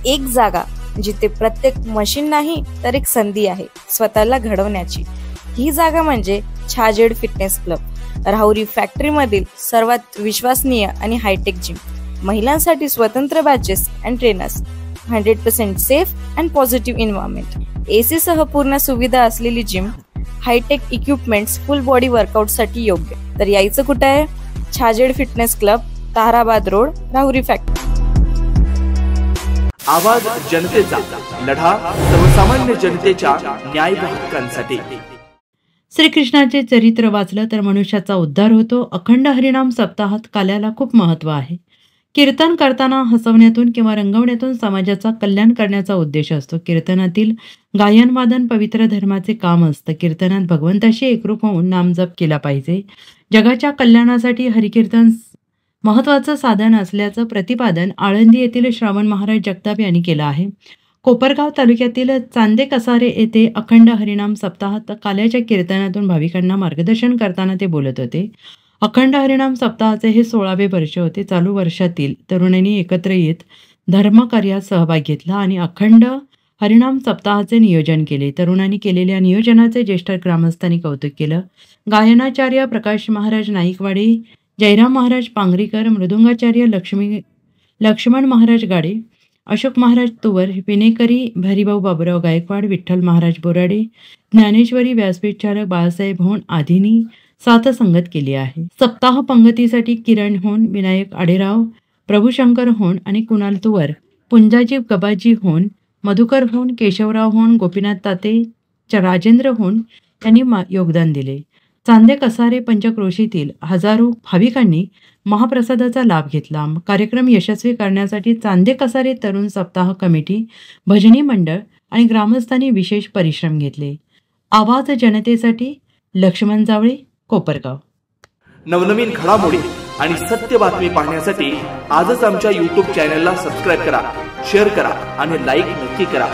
एक जागा जिथे प्रत्येक मशीन नाही तर एक संधी आहे स्वतःला घडवण्याची। ही जागा म्हणजे Chhajed fitness club, Rahuri factory मधील सर्वात विश्वसनीय आणि हायटेक जिम। महिलांसाठी स्वतंत्र batches and trainers, 100% safe and positive environment, AC सह पूर्ण सुविधा असलेली gym, hi-tech equipments, full body workout साठी योग्य। तर यायचं कुठे आहे? Chhajed fitness club, Tarabad road, Rahuri factory. आवाज जनतेचा, लढा सर्वसामान्य जनतेच्या न्याय व हक्कांसाठी। श्रीकृष्णाचे चरित्र वाचलं तर मनुष्याचा उद्धार होतो। अखंड हरिनाम सप्ताहात काल्याला खूप महत्त्व आहे। कीर्तन करताना हसवण्यातून किंवा रंगवण्यातून समाजाचा कल्याण करण्याचा उद्देश असतो। कीर्तनातील गायन वादन पवित्र धर्माचे काम असतं। कीर्तनात भगवंताशी एकरूप होऊन नामजप केला पाहिजे। जगाच्या कल्याणासाठी हरिकीर्तन महत्त्वाचं साधन असल्याचं प्रतिपादन आळंदी येथील श्रावण महाराज जगताप यांनी केलं आहे। कोपरगाव तालुक्यातील चांदे कसारे येथे अखंड हरिनाम सप्ताहात काल्याच्या कीर्तनातून भाविकांना मार्गदर्शन करताना ते बोलत होते। अखंड हरिनाम सप्ताहाचे हे 16वे वर्ष होते। चालू वर्षातील तरुणांनी एकत्र येत धर्मकार्यात सहभाग घेतला आणि अखंड हरिनाम सप्ताहाचे नियोजन केले। तरुणांनी केलेल्या नियोजनाचे ज्येष्ठ ग्रामस्थांनी कौतुक केलं। गायनाचार्य प्रकाश महाराज नाईकवाडे, जयराम महाराज पांगरीकर, मृदुंगाचार्य लक्ष्मण महाराज गाडे, अशोक महाराज तुवर, विनेकरी हरिभाऊ बाबुराव गायकवाड, विठ्ठल महाराज बोराडे, ज्ञानेश्वरी व्यासपीठ चालक बाळासाहेब होन आदींनी साथ संगत केली आहे। सप्ताह पंगतीसाठी किरण होन, विनायक आडेराव, प्रभुशंकर होन आणि कुणाल तुवर, पुंजाजी गबाजी होन, मधुकर होन, केशवराव होन, गोपीनाथ ताते, राजेंद्र होन यांनी योगदान दिले। चांदे कसारे पंचक्रोशीतील हजारो भाविकांनी महाप्रसादाचा लाभ घेतला। कार्यक्रम यशस्वी करण्यासाठी चांदे कसारे तरुण सप्ताह कमिटी, भजनी मंडळ आणि ग्रामस्थांनी विशेष परिश्रम घेतले। आवाज जनतेसाठी, लक्ष्मण जावळे, कोपरगाव। नवनवीन घडामोडी आणि सत्य बातमी पाहण्यासाठी आजच आमच्या YouTube चॅनलला सबस्क्राइब करा, शेअर करा आणि लाईक नक्की करा।